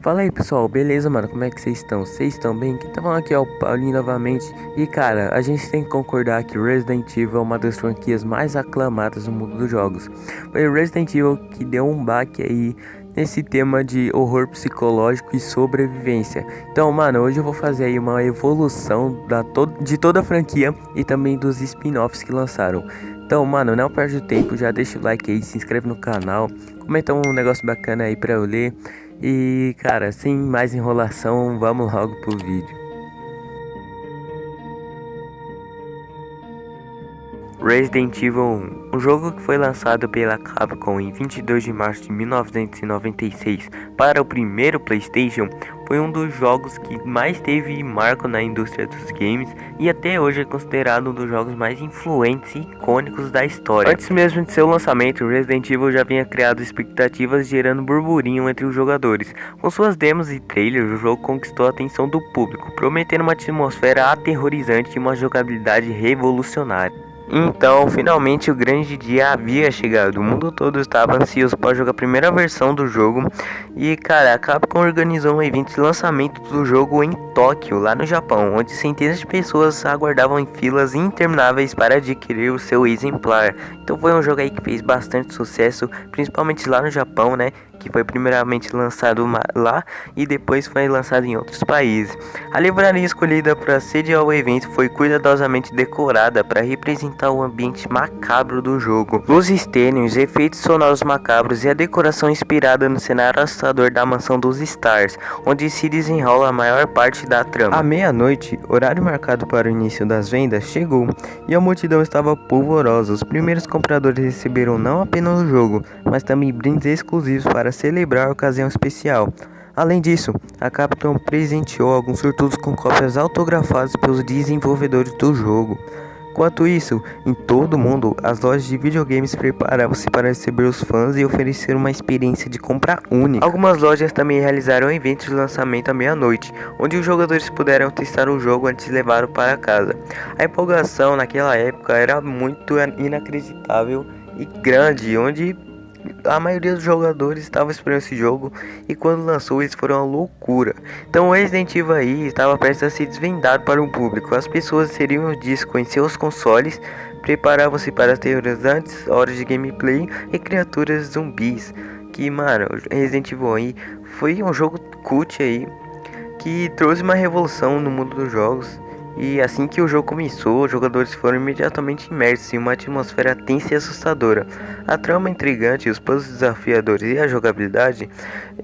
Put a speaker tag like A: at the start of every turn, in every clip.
A: Fala aí pessoal, beleza mano? Como é que vocês estão? Vocês estão bem? Quem tá falando aqui é o Paulinho novamente. E cara, a gente tem que concordar que Resident Evil é uma das franquias mais aclamadas no mundo dos jogos. Foi o Resident Evil que deu um baque aí nesse tema de horror psicológico e sobrevivência. Então mano, hoje eu vou fazer aí uma evolução de toda a franquia e também dos spin-offs que lançaram. Então mano, não perde tempo, já deixa o like aí, se inscreve no canal, comenta um negócio bacana aí pra eu ler. E cara, sem mais enrolação, vamos logo pro vídeo. Resident Evil 1, um jogo que foi lançado pela Capcom em 22 de março de 1996 para o primeiro PlayStation, foi um dos jogos que mais teve marco na indústria dos games e até hoje é considerado um dos jogos mais influentes e icônicos da história. Antes mesmo de seu lançamento, Resident Evil já vinha criado expectativas, gerando burburinho entre os jogadores. Com suas demos e trailers, o jogo conquistou a atenção do público, prometendo uma atmosfera aterrorizante e uma jogabilidade revolucionária. Então, finalmente o grande dia havia chegado. O mundo todo estava ansioso para jogar a primeira versão do jogo. E, cara, a Capcom organizou um evento de lançamento do jogo em Tóquio, lá no Japão, onde centenas de pessoas aguardavam em filas intermináveis para adquirir o seu exemplar. Então foi um jogo aí que fez bastante sucesso, principalmente lá no Japão, né? Que foi primeiramente lançado lá e depois foi lançado em outros países. A livraria escolhida para sediar o evento foi cuidadosamente decorada para representar o ambiente macabro do jogo. Luzes tênues, efeitos sonoros macabros e a decoração inspirada no cenário assustador da mansão dos Stars, onde se desenrola a maior parte da trama. À meia-noite, horário marcado para o início das vendas, chegou e a multidão estava polvorosa. Os primeiros compradores receberam não apenas o jogo, mas também brindes exclusivos para celebrar a ocasião especial. Além disso, a Capcom presenteou alguns sortudos com cópias autografadas pelos desenvolvedores do jogo. Enquanto isso, em todo o mundo, as lojas de videogames preparavam-se para receber os fãs e oferecer uma experiência de compra única. Algumas lojas também realizaram eventos de lançamento à meia-noite, onde os jogadores puderam testar o jogo antes de levá-lo para casa. A empolgação naquela época era muito inacreditável e grande, onde a maioria dos jogadores estava esperando esse jogo e quando lançou eles foram uma loucura. Então o Resident Evil aí estava prestes a ser desvendado para o público. As pessoas inseriam o disco em seus consoles, preparavam-se para as terrorizantes horas de gameplay e criaturas zumbis. Que mano, Resident Evil aí foi um jogo cult aí que trouxe uma revolução no mundo dos jogos. E assim que o jogo começou, os jogadores foram imediatamente imersos em uma atmosfera tensa e assustadora. A trama intrigante, os puzzles desafiadores e a jogabilidade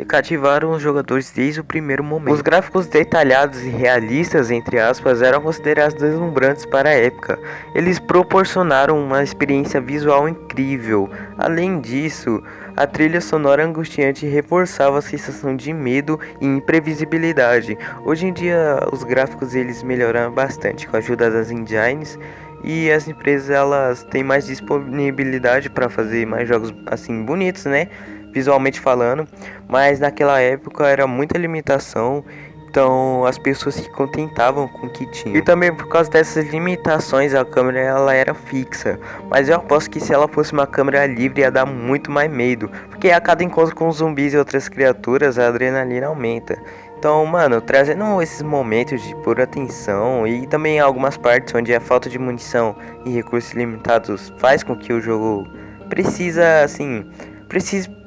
A: cativaram os jogadores desde o primeiro momento. Os gráficos detalhados e realistas, entre aspas, eram considerados deslumbrantes para a época. Eles proporcionaram uma experiência visual incrível. Além disso, a trilha sonora angustiante reforçava a sensação de medo e imprevisibilidade. Hoje em dia, os gráficos eles melhoraram bastante com a ajuda das engines e as empresas elas têm mais disponibilidade para fazer mais jogos assim bonitos, né? Visualmente falando, mas naquela época era muita limitação. Então as pessoas se contentavam com o que tinham. E também por causa dessas limitações a câmera ela era fixa. Mas eu aposto que se ela fosse uma câmera livre ia dar muito mais medo. Porque a cada encontro com zumbis e outras criaturas a adrenalina aumenta. Então, mano, trazendo esses momentos de pura tensão e também algumas partes onde a falta de munição e recursos limitados faz com que o jogo precise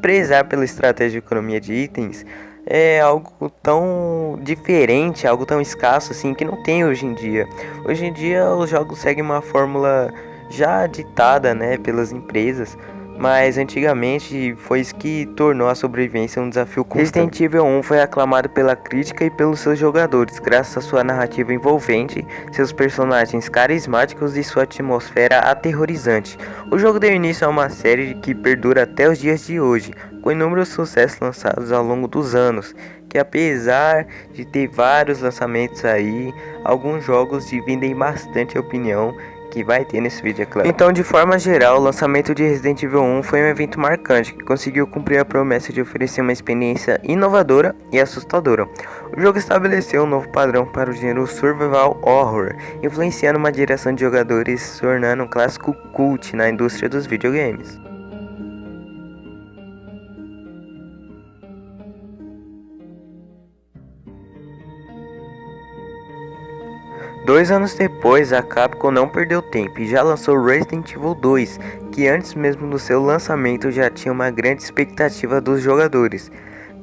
A: prezar pela estratégia de economia de itens. É algo tão diferente, algo tão escasso assim que não tem hoje em dia. Hoje em dia os jogos seguem uma fórmula já ditada, né, pelas empresas, mas antigamente foi isso que tornou a sobrevivência um desafio constante. Resident Evil 1 foi aclamado pela crítica e pelos seus jogadores, graças à sua narrativa envolvente, seus personagens carismáticos e sua atmosfera aterrorizante. O jogo deu início a uma série que perdura até os dias de hoje, com inúmeros sucessos lançados ao longo dos anos, que apesar de ter vários lançamentos aí, alguns jogos dividem bastante a opinião que vai ter nesse vídeo, é claro. Então, de forma geral, o lançamento de Resident Evil 1 foi um evento marcante que conseguiu cumprir a promessa de oferecer uma experiência inovadora e assustadora. O jogo estabeleceu um novo padrão para o gênero Survival Horror, influenciando uma geração de jogadores, se tornando um clássico cult na indústria dos videogames. 2 anos depois, a Capcom não perdeu tempo e já lançou Resident Evil 2, que antes mesmo do seu lançamento já tinha uma grande expectativa dos jogadores.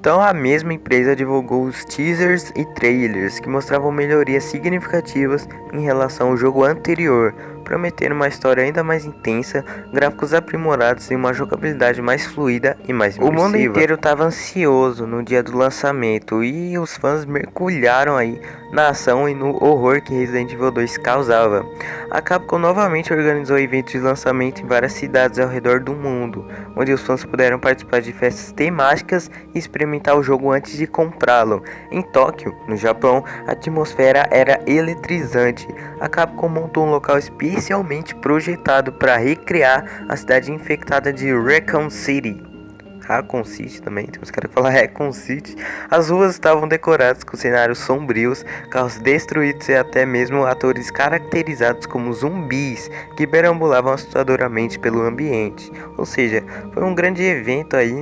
A: Então a mesma empresa divulgou os teasers e trailers que mostravam melhorias significativas em relação ao jogo anterior, prometendo uma história ainda mais intensa, gráficos aprimorados e uma jogabilidade mais fluida e mais imersiva. O mundo inteiro estava ansioso no dia do lançamento e os fãs mergulharam aí na ação e no horror que Resident Evil 2 causava. A Capcom novamente organizou eventos de lançamento em várias cidades ao redor do mundo, onde os fãs puderam participar de festas temáticas e experimentar o jogo antes de comprá-lo. Em Tóquio, no Japão, a atmosfera era eletrizante. A Capcom montou um local especialmente projetado para recriar a cidade infectada de Raccoon City. Raccoon City também, tem uns caras que falam Raccoon City. As ruas estavam decoradas com cenários sombrios, carros destruídos e até mesmo atores caracterizados como zumbis que perambulavam assustadoramente pelo ambiente. Ou seja, foi um grande evento aí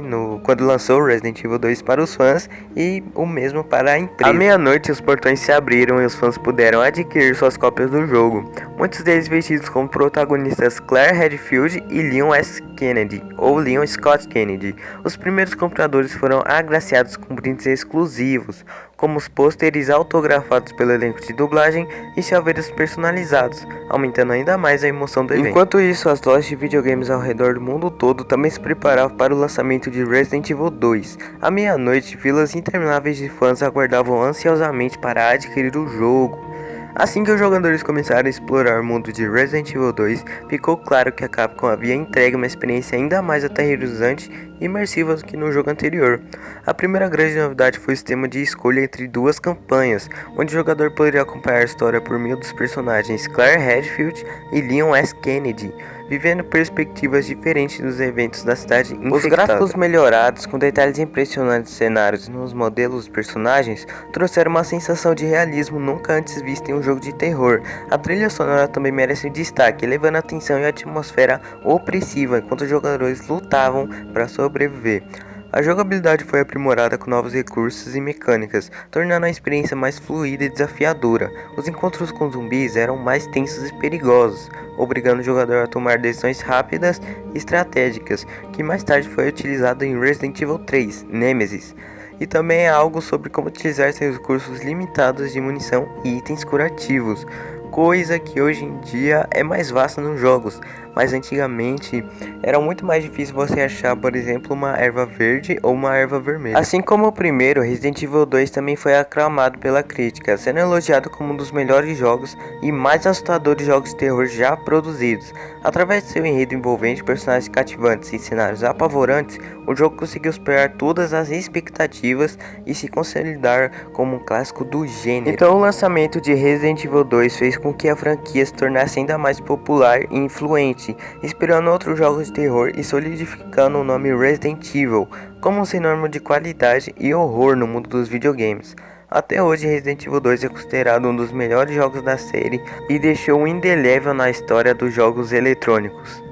A: quando lançou Resident Evil 2 para os fãs e o mesmo para a empresa. À meia-noite os portões se abriram e os fãs puderam adquirir suas cópias do jogo, muitos deles vestidos como protagonistas Claire Redfield e Leon S. Kennedy, ou Leon Scott Kennedy. Os primeiros compradores foram agraciados com brindes exclusivos, como os pôsteres autografados pelo elenco de dublagem e chaveiros personalizados, aumentando ainda mais a emoção do evento. Enquanto isso, as lojas de videogames ao redor do mundo todo também se preparavam para o lançamento de Resident Evil 2. À meia-noite, filas intermináveis de fãs aguardavam ansiosamente para adquirir o jogo. Assim que os jogadores começaram a explorar o mundo de Resident Evil 2, ficou claro que a Capcom havia entregue uma experiência ainda mais aterrorizante e imersiva do que no jogo anterior. A primeira grande novidade foi o sistema de escolha entre duas campanhas, onde o jogador poderia acompanhar a história por meio dos personagens Claire Redfield e Leon S. Kennedy, vivendo perspectivas diferentes dos eventos da cidade infectada. Os gráficos melhorados, com detalhes impressionantes de cenários nos modelos dos personagens, trouxeram uma sensação de realismo nunca antes vista em um jogo de terror. A trilha sonora também merece destaque, elevando a tensão e a atmosfera opressiva enquanto os jogadores lutavam para sobreviver. A jogabilidade foi aprimorada com novos recursos e mecânicas, tornando a experiência mais fluida e desafiadora. Os encontros com zumbis eram mais tensos e perigosos, obrigando o jogador a tomar decisões rápidas e estratégicas, que mais tarde foi utilizado em Resident Evil 3, Nemesis. E também é algo sobre como utilizar seus recursos limitados de munição e itens curativos, coisa que hoje em dia é mais vasta nos jogos, mas antigamente era muito mais difícil você achar, por exemplo, uma erva verde ou uma erva vermelha. Assim como o primeiro, Resident Evil 2 também foi aclamado pela crítica, sendo elogiado como um dos melhores jogos e mais assustadores jogos de terror já produzidos. Através de seu enredo envolvente, personagens cativantes e cenários apavorantes, o jogo conseguiu superar todas as expectativas e se consolidar como um clássico do gênero. Então o lançamento de Resident Evil 2 fez com que a franquia se tornasse ainda mais popular e influente, inspirando outros jogos de terror e solidificando o nome Resident Evil como um sinônimo de qualidade e horror no mundo dos videogames. Até hoje, Resident Evil 2 é considerado um dos melhores jogos da série e deixou um indelével na história dos jogos eletrônicos.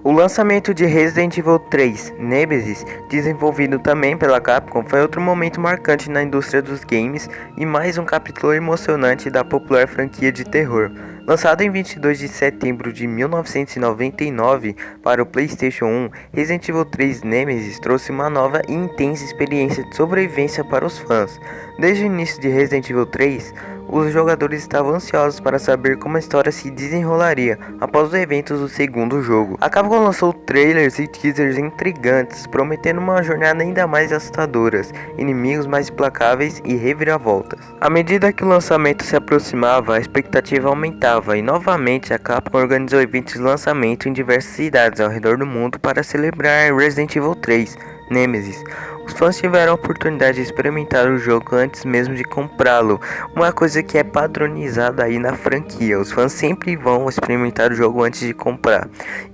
A: O lançamento de Resident Evil 3, Nemesis, desenvolvido também pela Capcom, foi outro momento marcante na indústria dos games e mais um capítulo emocionante da popular franquia de terror. Lançado em 22 de setembro de 1999 para o PlayStation 1, Resident Evil 3 Nemesis trouxe uma nova e intensa experiência de sobrevivência para os fãs. Desde o início de Resident Evil 3, os jogadores estavam ansiosos para saber como a história se desenrolaria após os eventos do segundo jogo. A Capcom lançou trailers e teasers intrigantes, prometendo uma jornada ainda mais assustadora, inimigos mais implacáveis e reviravoltas. À medida que o lançamento se aproximava, a expectativa aumentava e novamente a Capcom organizou eventos de lançamento em diversas cidades ao redor do mundo para celebrar Resident Evil 3, Nemesis. Os fãs tiveram a oportunidade de experimentar o jogo antes mesmo de comprá-lo, uma coisa que é padronizada aí na franquia. Os fãs sempre vão experimentar o jogo antes de comprar.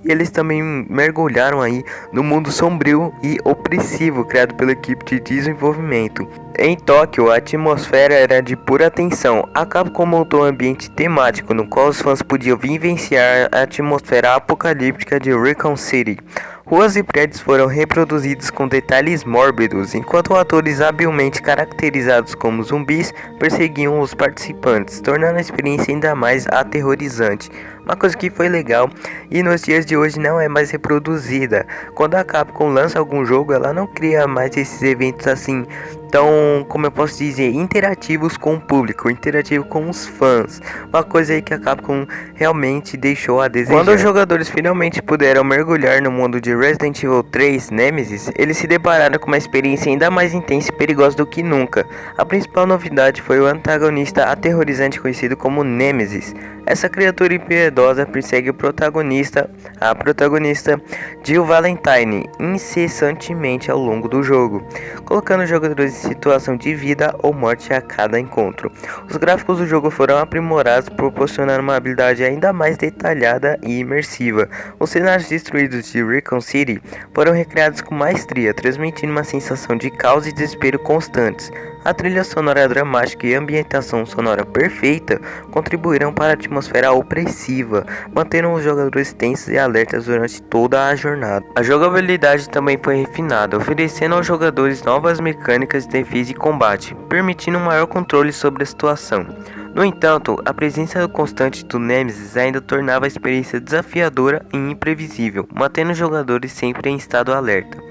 A: E eles também mergulharam aí no mundo sombrio e opressivo criado pela equipe de desenvolvimento. Em Tóquio, a atmosfera era de pura tensão. A Capcom montou um ambiente temático no qual os fãs podiam vivenciar a atmosfera apocalíptica de Raccoon City. Ruas e prédios foram reproduzidos com detalhes mórbidos mórbidos, enquanto atores habilmente caracterizados como zumbis perseguiam os participantes, tornando a experiência ainda mais aterrorizante. Uma coisa que foi legal e nos dias de hoje não é mais reproduzida. Quando a Capcom lança algum jogo, ela não cria mais esses eventos assim tão, como eu posso dizer, interativos com o público, interativo com os fãs. Uma coisa aí que a Capcom realmente deixou a desejar. Quando os jogadores finalmente puderam mergulhar no mundo de Resident Evil 3 Nemesis, eles se depararam com uma experiência ainda mais intensa e perigosa do que nunca. A principal novidade foi o antagonista aterrorizante conhecido como Nemesis. Essa criatura impiedosa persegue a protagonista Jill Valentine, incessantemente ao longo do jogo, colocando os jogadores em situação de vida ou morte a cada encontro. Os gráficos do jogo foram aprimorados, proporcionando uma habilidade ainda mais detalhada e imersiva. Os cenários destruídos de Raccoon City foram recriados com maestria, transmitindo uma sensação de caos e desespero constantes. A trilha sonora dramática e a ambientação sonora perfeita contribuíram para a atmosfera opressiva, mantendo os jogadores tensos e alertas durante toda a jornada. A jogabilidade também foi refinada, oferecendo aos jogadores novas mecânicas de defesa e combate, permitindo um maior controle sobre a situação. No entanto, a presença constante do Nemesis ainda tornava a experiência desafiadora e imprevisível, mantendo os jogadores sempre em estado alerta.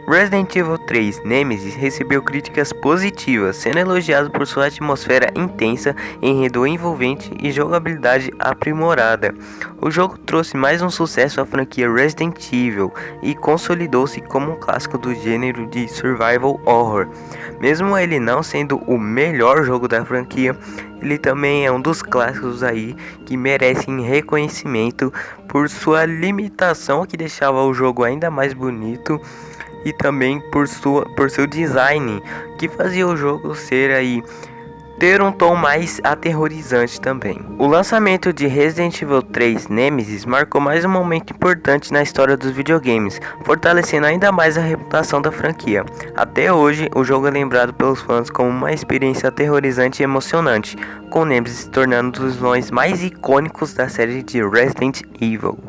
A: Resident Evil 3 Nemesis recebeu críticas positivas, sendo elogiado por sua atmosfera intensa, enredo envolvente e jogabilidade aprimorada. O jogo trouxe mais um sucesso à franquia Resident Evil e consolidou-se como um clássico do gênero de survival horror. Mesmo ele não sendo o melhor jogo da franquia, ele também é um dos clássicos aí que merecem reconhecimento por sua limitação, que deixava o jogo ainda mais bonito, e também por seu design, que fazia o jogo ter um tom mais aterrorizante também. O lançamento de Resident Evil 3 Nemesis marcou mais um momento importante na história dos videogames, fortalecendo ainda mais a reputação da franquia. Até hoje, o jogo é lembrado pelos fãs como uma experiência aterrorizante e emocionante, com Nemesis se tornando um dos vilões mais icônicos da série de Resident Evil.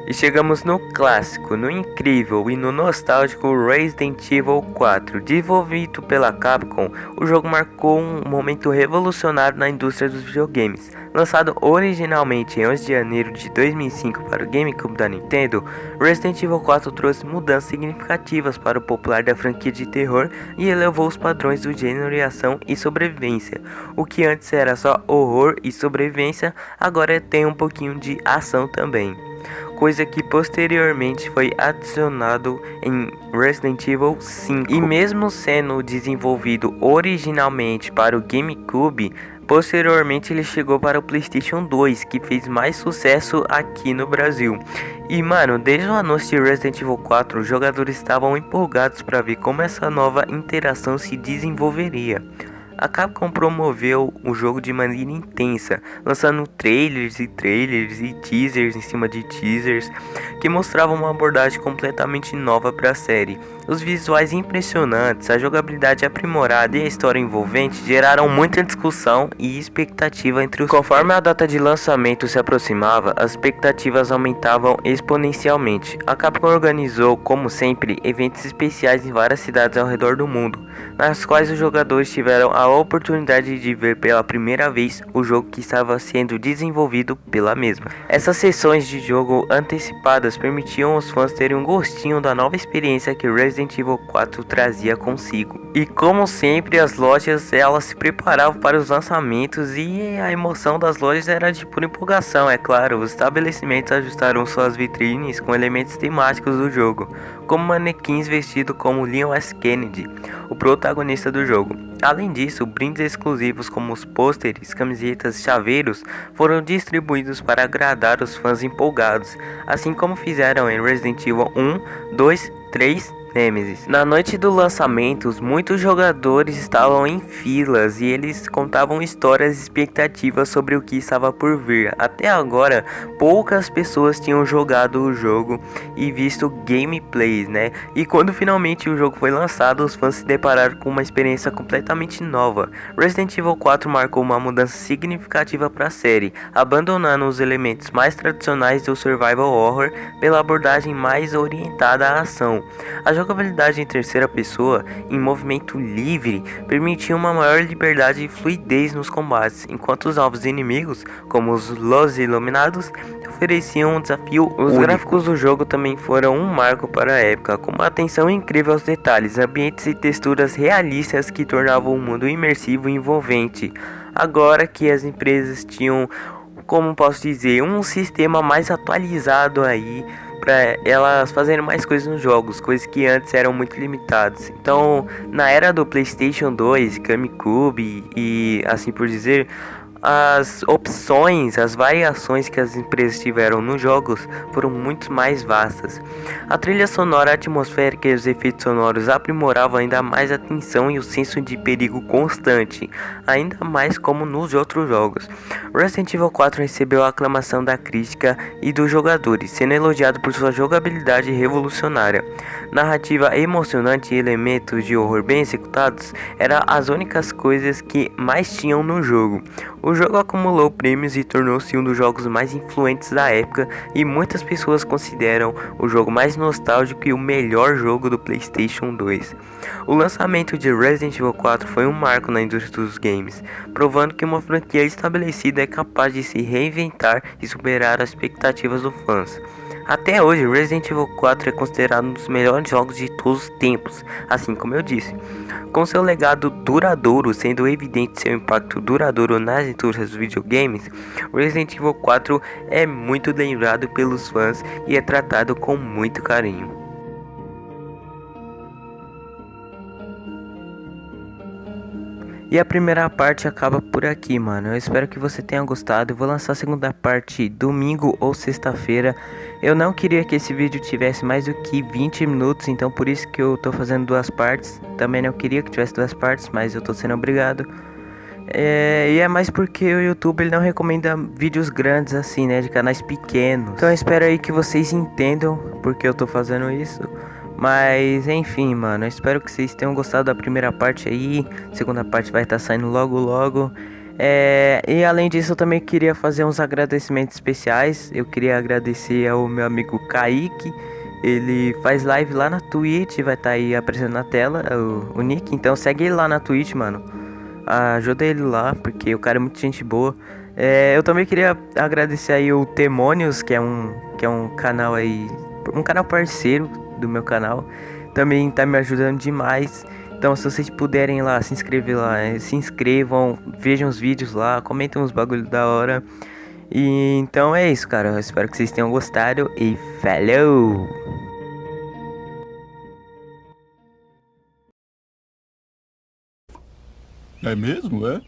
A: E chegamos no clássico, no incrível e no nostálgico Resident Evil 4. Desenvolvido pela Capcom, o jogo marcou um momento revolucionário na indústria dos videogames. Lançado originalmente em 11 de janeiro de 2005 para o GameCube da Nintendo, Resident Evil 4 trouxe mudanças significativas para o popular da franquia de terror e elevou os padrões do gênero de ação e sobrevivência. O que antes era só horror e sobrevivência, agora tem um pouquinho de ação também, coisa que posteriormente foi adicionado em Resident Evil 5. E mesmo sendo desenvolvido originalmente para o GameCube, posteriormente ele chegou para o PlayStation 2, que fez mais sucesso aqui no Brasil. E mano, desde o anúncio de Resident Evil 4, os jogadores estavam empolgados para ver como essa nova interação se desenvolveria. A Capcom promoveu o jogo de maneira intensa, lançando trailers e teasers em cima de teasers, que mostravam uma abordagem completamente nova para a série. Os visuais impressionantes, a jogabilidade aprimorada e a história envolvente geraram muita discussão e expectativa entre os fãs. Conforme a data de lançamento se aproximava, as expectativas aumentavam exponencialmente. A Capcom organizou, como sempre, eventos especiais em várias cidades ao redor do mundo, nas quais os jogadores tiveram a oportunidade de ver pela primeira vez o jogo que estava sendo desenvolvido pela mesma. Essas sessões de jogo antecipadas permitiam aos fãs terem um gostinho da nova experiência que Resident Evil 4 trazia consigo. E como sempre, as lojas elas se preparavam para os lançamentos e a emoção das lojas era de pura empolgação, é claro. Os estabelecimentos ajustaram suas vitrines com elementos temáticos do jogo, como manequins vestidos como Leon S. Kennedy, o protagonista do jogo. Além disso, brindes exclusivos como os pôsteres, camisetas e chaveiros foram distribuídos para agradar os fãs empolgados, assim como fizeram em Resident Evil 1, 2, 3, Nemesis. Na noite do lançamento, muitos jogadores estavam em filas e eles contavam histórias e expectativas sobre o que estava por vir. Até agora, poucas pessoas tinham jogado o jogo e visto gameplays, né? E quando finalmente o jogo foi lançado, os fãs se depararam com uma experiência completamente nova. Resident Evil 4 marcou uma mudança significativa para a série, abandonando os elementos mais tradicionais do survival horror pela abordagem mais orientada à ação. A jogabilidade em terceira pessoa, em movimento livre, permitia uma maior liberdade e fluidez nos combates, enquanto os novos inimigos, como os Los Iluminados, ofereciam um desafio único. Os gráficos do jogo também foram um marco para a época, com uma atenção incrível aos detalhes, ambientes e texturas realistas que tornavam o mundo imersivo e envolvente. Agora que as empresas tinham, como posso dizer, um sistema mais atualizado aí para elas fazerem mais coisas nos jogos, coisas que antes eram muito limitadas. Então, na era do PlayStation 2, GameCube e assim por dizer, as opções, as variações que as empresas tiveram nos jogos foram muito mais vastas. A trilha sonora atmosférica e os efeitos sonoros aprimoravam ainda mais a tensão e o senso de perigo constante, ainda mais como nos outros jogos. Resident Evil 4 recebeu a aclamação da crítica e dos jogadores, sendo elogiado por sua jogabilidade revolucionária. Narrativa emocionante e elementos de horror bem executados eram as únicas coisas que mais tinham no jogo. O jogo acumulou prêmios e tornou-se um dos jogos mais influentes da época, e muitas pessoas consideram o jogo mais nostálgico e o melhor jogo do PlayStation 2. O lançamento de Resident Evil 4 foi um marco na indústria dos games, provando que uma franquia estabelecida é capaz de se reinventar e superar as expectativas dos fãs. Até hoje, Resident Evil 4 é considerado um dos melhores jogos de todos os tempos, assim como eu disse. Com seu legado duradouro, sendo evidente seu impacto duradouro nas indústrias dos videogames, Resident Evil 4 é muito lembrado pelos fãs e é tratado com muito carinho. E a primeira parte acaba por aqui, mano. Eu espero que você tenha gostado. Eu vou lançar a segunda parte domingo ou sexta-feira. Eu não queria que esse vídeo tivesse mais do que 20 minutos, então por isso que eu tô fazendo duas partes. Também não queria que tivesse duas partes, mas eu tô sendo obrigado. E é mais porque o YouTube ele não recomenda vídeos grandes assim, né, de canais pequenos. Então eu espero aí que vocês entendam porque eu tô fazendo isso. Mas enfim, mano, eu espero que vocês tenham gostado da primeira parte aí. Segunda parte vai estar saindo logo logo. E além disso eu também queria fazer uns agradecimentos especiais. Eu queria agradecer ao meu amigo Kaique. Ele faz live lá na Twitch, vai estar aí aparecendo na tela o nick. Então segue ele lá na Twitch, mano. Ajuda ele lá, porque o cara é muito gente boa. Eu também queria agradecer aí o Temônios, que é um canal aí, um canal parceiro do meu canal. Também tá me ajudando demais. Então se vocês puderem lá, se inscrever lá, se inscrevam, vejam os vídeos lá, comentem uns bagulho da hora. E então é isso, cara. Eu espero que vocês tenham gostado e falou!
B: É mesmo, é?